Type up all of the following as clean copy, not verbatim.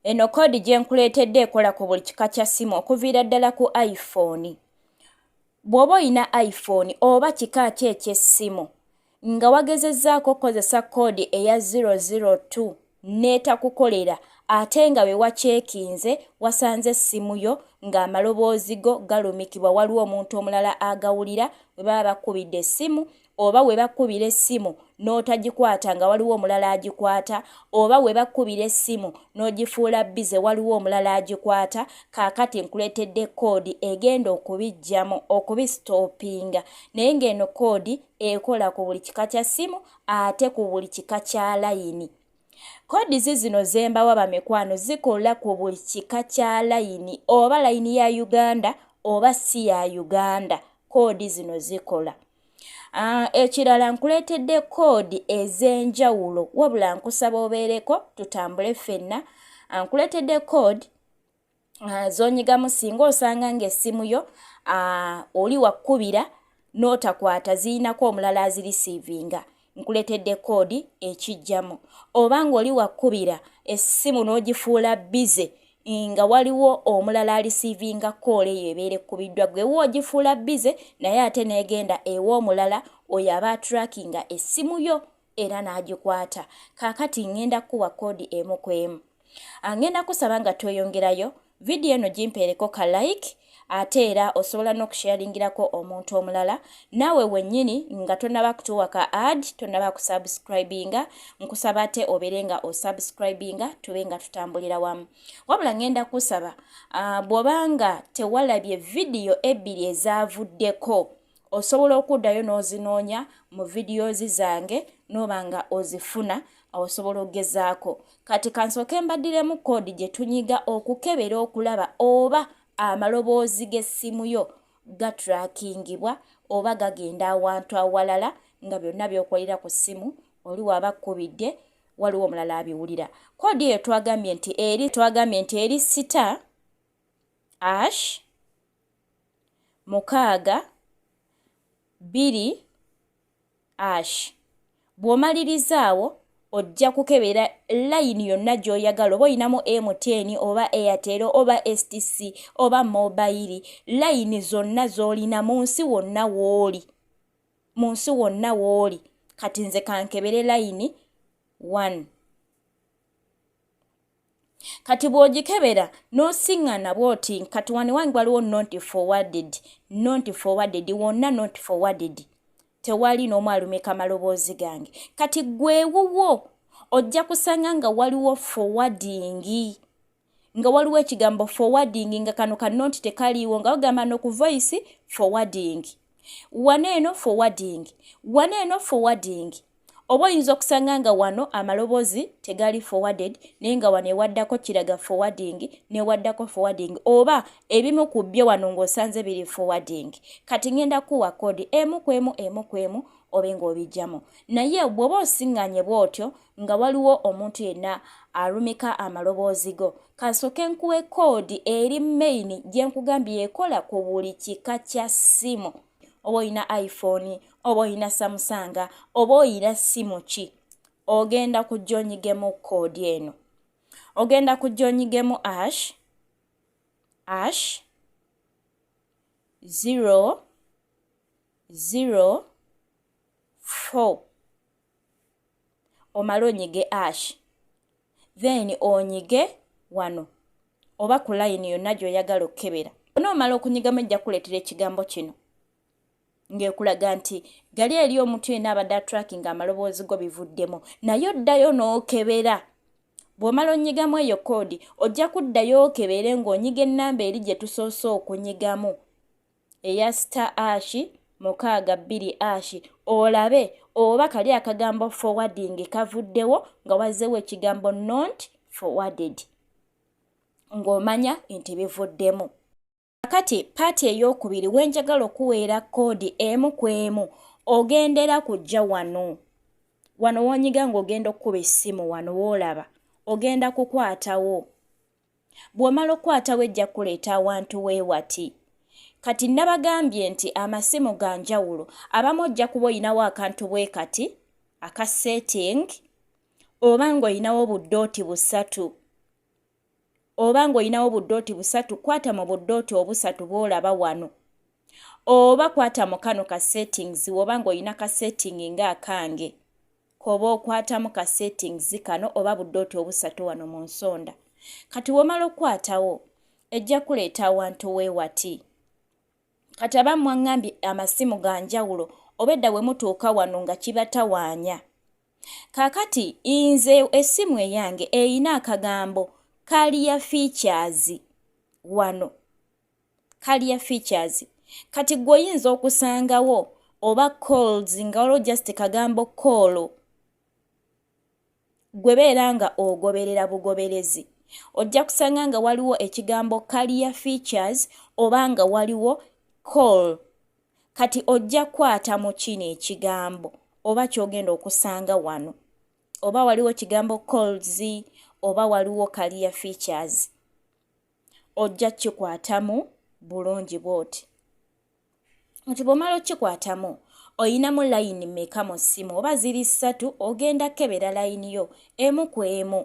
Eno kodi gye nkuleetedde ekola ku buli kika kya ssimu okuviira ddala ku iPhone. Bw'oba oyina iPhone oba kika ki eky'essimu nga wagezezzaako okukozesa kodi eya 002 n'etakukolera ate nga bwe waceekinze wasanze essimu yo ng'amaloboozi go galumikibwa waliwo omuntu omulala agawulira bwe baba bakubidde essimu oba we bakubira essimu n'otagikwata nga waliwo omulala agikwata oba we bakubira essimu n'ogifuula bize waliwo omulala agikwata kaakati nkuleetedde kodi egenda okubijjamu okubisitoopinga naye ng'eno kodi ekola ku buli kika kya ssimu ate ku buli kika kya layini. Kodi zino zembawa bamikwano zikola ku buli kika kya layini oba layini ya Uganda oba si ya Uganda kodi zino zikola. Ekirala nkuleetedde kodi ez'enjawulo wabula nkusaba obeereko tutambule ffenna. Nkuleetedde kodi zonyigamu singa osanga ng'essimu yo oli wakkubira n'otakwata ziinako omulala azirisiivinga. Nkuleetedde kodi ekijjamu. Oba ng'oli wakkubira essimu n'ogifuula bize nga waliwo omulala alisiivinga koole eyo ebeera ekkubiddwa gwe woogifuula bize naye ate n'egenda ew'omulala oyo aba atrackinga essimu yo era n'agikwata. Kaakati ngenda kuwa kodi emu ku emu. Ngenda kusaba nga tweyongerayo vidiyo eno gimpeereko ka like ate era osobola n'okusharingirako omuntu omulala naawe wennyini nga tonnaba kutuwa ka ad tonnaba kusubscribinga nkusaba ate obeere nga osubscribinga tube nga tutambulira wamu. Wabula ngenda kusaba bw'obanga tewalabye vidiyo ebbiri ezaavuddeko osobola okuddayo n'ozinoonya mu vidiyozi zange n'oba nga ozifuna osobola ogezaako. Kati kansooke mbaddiremu kodi gye tunyiga okukebera okulaba oba amaloboozi g'essimu yo gatrackingibwa oba gagenda awantu awalala nga byonna by'okolera ku ssimu oli waba akkubidde waliwo omulala abiwulira. Kodi eyo twagambye nti eri sita ash 6 ash. Bw'omalirizaawo ojja kukebera layini yonna gy'oyagala oba oyinamu MTN oba Airtel oba STC oba mobile layini zonna z'olina mu nsi wonna w'oli. Kati nze kankebere layini 1. Kati bw'ogikebera n'osiŋŋana bw'oti kati wange waliwo not forwarded wonna not forwarded. Tewali n'omu alumika amaloboozi gange. Kati gwewuwo ojja kusanga nga waliwo forwarding nga waliwo ekigambo forwarding nga kano ka not tekaliiwo nga bagamba no ku voice forwarding waneeno forwarding oba oyinza okusanga nga wano amaloboozi tegali forwarded naye nga wano ewaddako kiraga forwarding newaddako forwarding oba ebimu ku byo wano ng'osanze biri forwarding. Kati ngenda kuwa kodi emu ku emu obe ng'obijjamu naye bw'oba osiŋŋanye bw'otyo nga waliwo omuntu yenna alumika amaloboozi go kansooke nkuwe kodi eri main gye nkugambye ekola ku buli kika kya ssimu. Oba oyina iPhone oba oyina Samsung oba oyina ssimu ki ogenda kujja onyigemu kodi eno. Ogenda kujja onyigemu ash 004 omala onyige ash then onyige wano oba ku layini yonna gy'oyagala okukebera. Onoomala okunyigamu ejja kuleetera ekigambo kino ng'ekulaga nti gali eri omuntu yenna abadde tracking amaloboozi go bivuddemu naye oddayo n'okebera. Bw'omala onyigamu eyo kodi ojja kuddayo okebere ng'onyiga ennamba eri gye tusoose okunyigamu eya star ash 6 olabe oba kali akagambo forwarding kavuddewo nga wazzeewo ekigambo not forwarded ng'omanya nti bivuddemu. Kati paati ey'okubiri wenjagala okuweera kodi emu ku emu ogendera kujja wano wonyiga ng'ogenda okkuba essimu wano w'olaba ogenda kukwatawo. Bw'omala okukwatawo ejja kuleeta awantu weewati. Kati nabagambye nti amasimu ga njawulo abamu ojja kuba oyinawo akantu bwe kati aka setting oba ng'oyinawo buddooti 3 oba ng'olinawo buddooti busatu kwata mu buddooti obusatu bw'olaba wano oba kwata mu kano ka settings oba ng'olina ka setting ng'akange koba okwatamu ka settings kano oba buddooti obusatu wano mu nsonda kati womala okukwatawo ejja kuleeta awantu weewati kati abamu waŋŋambye amasimu ga njawulo obedda bwe mutuuka wano nga kibatawaanya kaakati nze essimu eyange eyina akagambo Career features wano Career features kati gw'oyinza okusangawo oba calls nga waliwo just kagambo call gwe beera nga ogoberera bugoberezi ojja kusanga nga waliwo ekigambo Career features oba nga waliwo call kati ojja kwata mu kino ekigambo oba ky'ogenda okusanga wano oba waliwo kigambo calls oba waliwo Career features ojja kikwatamu bulungi bw'oti nti bw'omala okikwatamu oyinamu layini mmeka mu ssimu oba ziri 3 ogenda kebera layini yo emu ku emu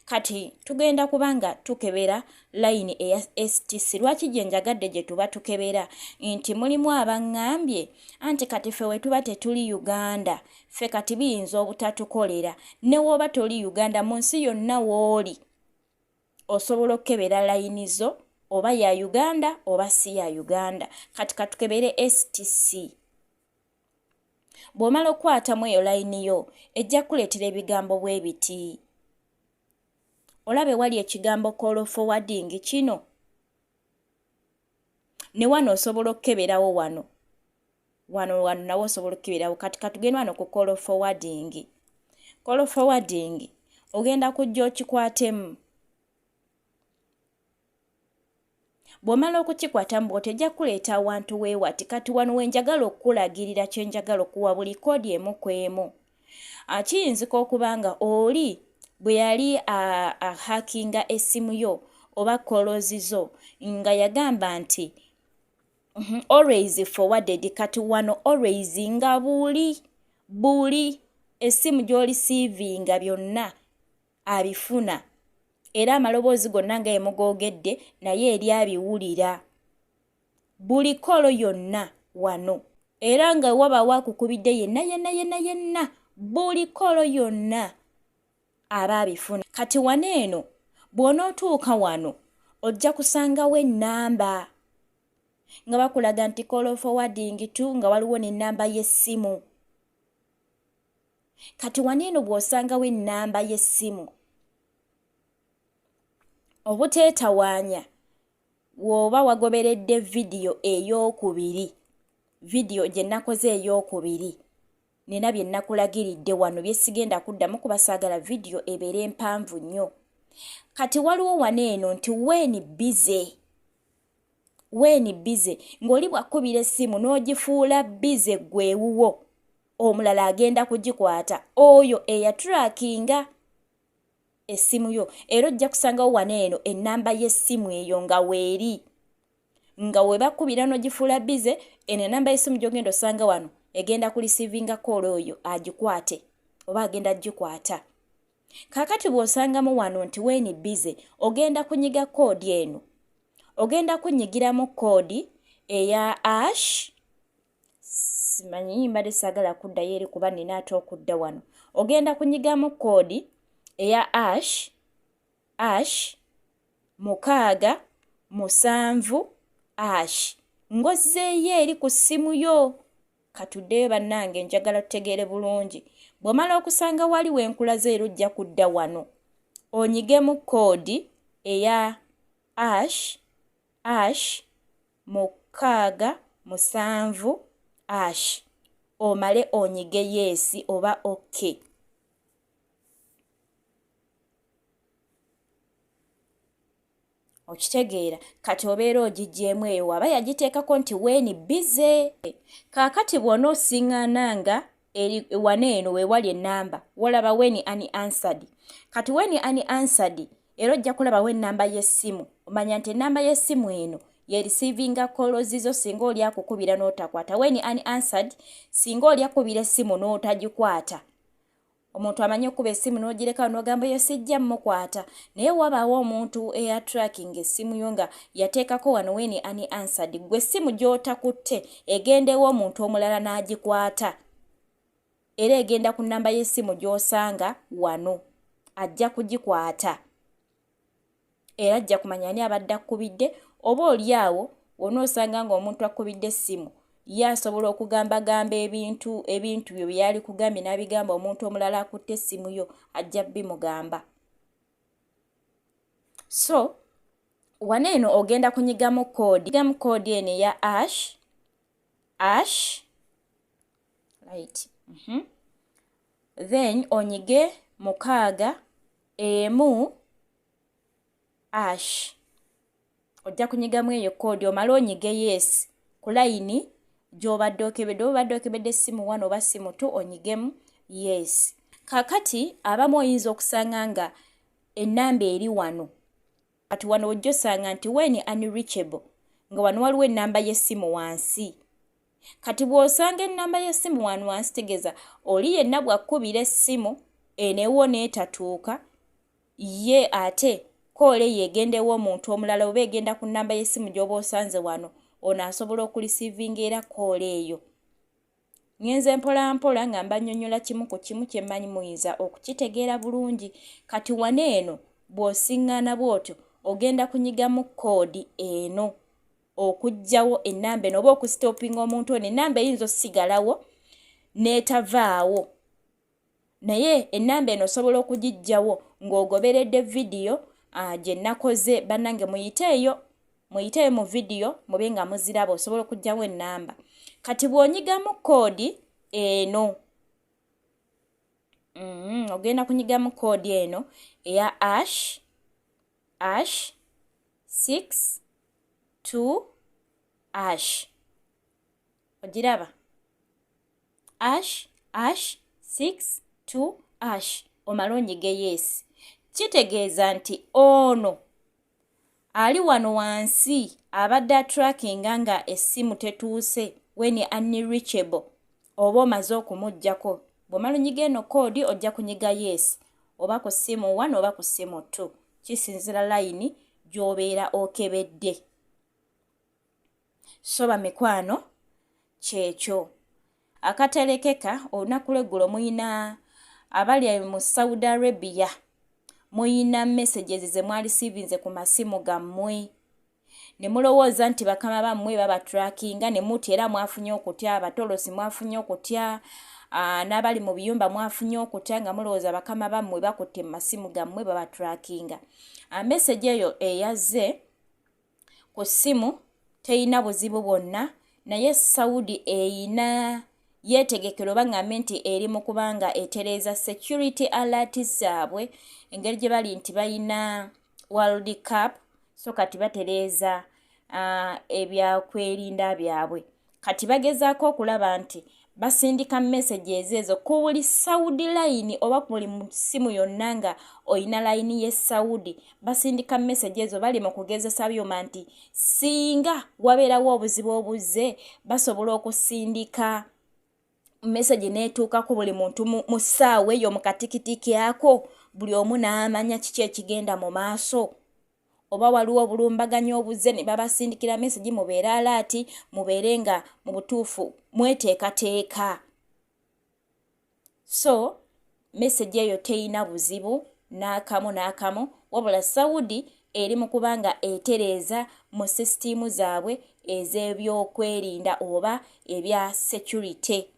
kati tugenda kubanga tukebera layini eya STC lwaki gye njagadde gye tuba tukebera nti mulimu abaŋŋambye anti kati ffe we tuba tetuli Uganda ffe kati biyinza obutatukolera ne woba toli Uganda mu nsi yonna w'oli osobola okukebera layini zo oba ya Uganda oba si ya Uganda kati katukebere STC bw'omala okukwatamu eyo layini yo ejja kuleetera ebigambo bwe biti olabe wali ekigambo call forwarding kino ne wano osobola okukeberawo wano nawo osobola okukeberawo kati katugenda wano ku call forwarding ogenda kujja okikwatemu bw'omala okukikwatamu bw'oti ejja kuleeta awantu weewati kati wano wenjagala okukulagirira kyenjagala okuwa buli koodi emu ku emu kiyinzika okuba nga oli bwe yali ahakinga essimu yo oba kolozi zo nga yagamba nti always forwarded kati wano always nga buli essimu gy'olisiivinga byonna abifuna era amaloboozi gonna nga yemugogedde naye eri abiwulira buli kolo yonna wano era nga waba wakukubidde yenna buli kolo yonna aba abifuna kati wano eno bw'onootuuka wano ojja kusangawo ennamba nga bakulaga nti call forwarding to nga waliwo n'ennamba y'essimu kati wano eno bw'osangawo ennamba y'essimu obuteetawaanya woba wagoberedde vidiyo ey'okubiri vidiyo gye nakoze ey'okubiri nina bye nakulagiridde wano bye sigenda kuddamu kuba saagala vidiyo ebeere mpanvu nnyo kati waliwo wano eno nti when busy ng'oli bwakubira essimu n'ogifuula busy gwewuwo omulala agenda kugikwata oyo eyatrackinga essimu yo era ojja kusangawo wano eno ennamba y'essimu eyo nga weeri nga we bakubira n'ogifuula busy eno ennamba y'essimu gy'ogenda osanga wano egenda kulisiivinga call oyo agikwate oba agenda agikwata kaakati bw'osangamu wano nti when busy ogenda kunyiga koodi eno ogenda kunyigiramu koodi eya ash simanyi mbadde saagala kuddayo eri kuba nina ate okudda wano ogenda kunyigamu koodi eya ash 6 ash ngozzeeyo eri ku ssimu yo katuddeyo bannange njagala tutegeere bulungi bw'omala okusanga wali wenkulaze era ojja kudda wano onyigemu koodi eya ash 6 ash omale onyige yes oba okay okitegeera kati obeera ogigyemu eyo waba yagiteekako nti when busy kaakati bw'onoosiŋŋaananga eri wano eno weewali ennamba walaba when unanswered kati when unanswered era ojja kulabawo ennamba y'essimu omanya nti ennamba y'essimu eno yerisiivinga kolozi zo singa oli akukubira n'otakwata when unanswered singa oli akubira essimu n'otagikwata omuntu amanye okuba essimu n'ogireka n'ogamba yo sijja mukwata naye wabaawo omuntu tracking essimu yo nga yateekako wano when unanswered gwe essimu gy'otakutte egendewo omuntu omulala n'agikwata era egenda ku nnamba y'essimu gy'osanga wano ajja kugikwata era ajja kumanya ani abadde akkubidde oba oli awo w'onoosanga ng'omuntu akkubidde essimu ye asobola okugambagamba ebintu byo bye yali kugambye n'abigamba omuntu omulala akutte essimu yo ajja bimugamba. So wano eno ogenda kunyigamu koodi eno eya ash right. Then onyige 6 ash ojja kunyigamu eyo koodi omala onyige yes ku layini gy'obadde okebedde essimu 1 oba essimu 2 onyigemu yes. Kakati abamu oyinza okusanga nga ennamba eri wano kati wano ojja osanga nti when unreachable nga wano waliwo ennamba y'essimu wansi. Kati bw'osanga ennamba y'essimu wano wansi tegeeza oli yenna bw'akkubira essimu eneewo n'etatuuka ye ate koole yeegendewo omuntu omulala oba egenda ku nnamba y'essimu gy'oba osanze wano ono asobola okulisiivinga era koole eyo. Ngenze mpola nga mbannyonnyola kimu ku kimu kye mmanyi muyinza okukitegeera bulungi. Kati wano eno bw'osiŋŋaana bw'otyo ogenda kunyigamu koodi eno okuggyawo ennamba eno oba okusitoopinga omuntu ono ennamba eyinza osigalawo n'etavaawo naye ennamba eno osobola okugiggyawo ng'ogoberedde vidiyo gye nakoze bannange muyiteeyo mu vidiyo mube nga muziraba osobola okuggyawo ennamba. Kati bw'onyigamu koodi eno ogenda kunyigamu koodi eno eya ash 6 ash ogiraba ash 6 ash omala onyige yes. Kitegeeza nti ono ali wano wansi abadde atrackinga nga essimu tetuuse when unreachable oba omaze okumuggyako bw'omala onyiga eno koodi ojja kunyiga yes oba ku ssimu 1 oba ku ssimu 2 kisinzira layini gy'obeera okebedde. So bamikwano kyekyo akaterekeka olunaku lw'eggulo muyina abali mu Saudi Arabia muyina messages ze mwali receiving ku masimu gammwe ne mulowooza nti bakama bammwe baba trackinga ne muti era mwafunye okutya abatolosi mwafunye okutya n'abali mu biyumba mwafunye okutya nga mulowooza bakama bammwe bakutte mu masimu gammwe baba trackinga. Message eyo eyazze ku ssimu teyina buzibu bwonna naye Saudi eyina yeetegekera oba ngambe nti eri mu kubanga etereeza security alert zaabwe engeri gye bali nti bayina World Cup so kati batereeza ebyakwerinda byabwe. Kati bagezaako okulaba nti basindika messages ezo ku buli Saudi line oba ku buli simu yonna nga oyina line ye Saudi basindika messages ezo bali mu kugezesa byuma nti singa wabeerawo obuzibu obuzze basobola okusindika message neetuuka ku buli muntu mu ssaawa eyo mu katikitiki ako buli omu n'amanya kiki ekigenda mu maaso. Oba waliwo obulumbaganyo obuzze ne babasindikira message mubeere alaati mubeere nga mu butuufu mweteekateeka. So message eyo teyina buzibu n'akamu wabula Saudi eri mu kubanga etereeza mu sisitimu zaabwe ez'ebyokwerinda oba ebya security.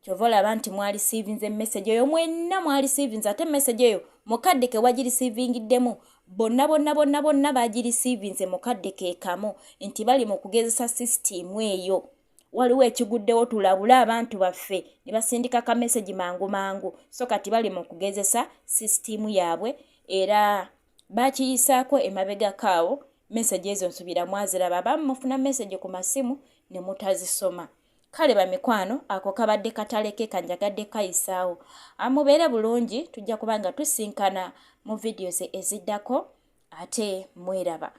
Kyova olaba nti mwali receiving message eyo mwenna mwali receiving ate message eyo mukadde ke wagireceivingddemu bonna bagireceiving mukadde ke kamu nti bali mu kugezesa system eyo. Waliwo ekiguddewo tulabula abantu baffe ne basindika ka message mangu so kati bali mu kugezesa system yaabwe era bakiyisaako emabega kaawo message ezo nsubira mwaziraba bamufuna message ku masimu ne mutazisoma. Kale bamikwano ako kabadde kataleke kanjagadde kayisaawo amubeere bulungi tujja kubanga tusinkana mu videos eziddako ate mweraba.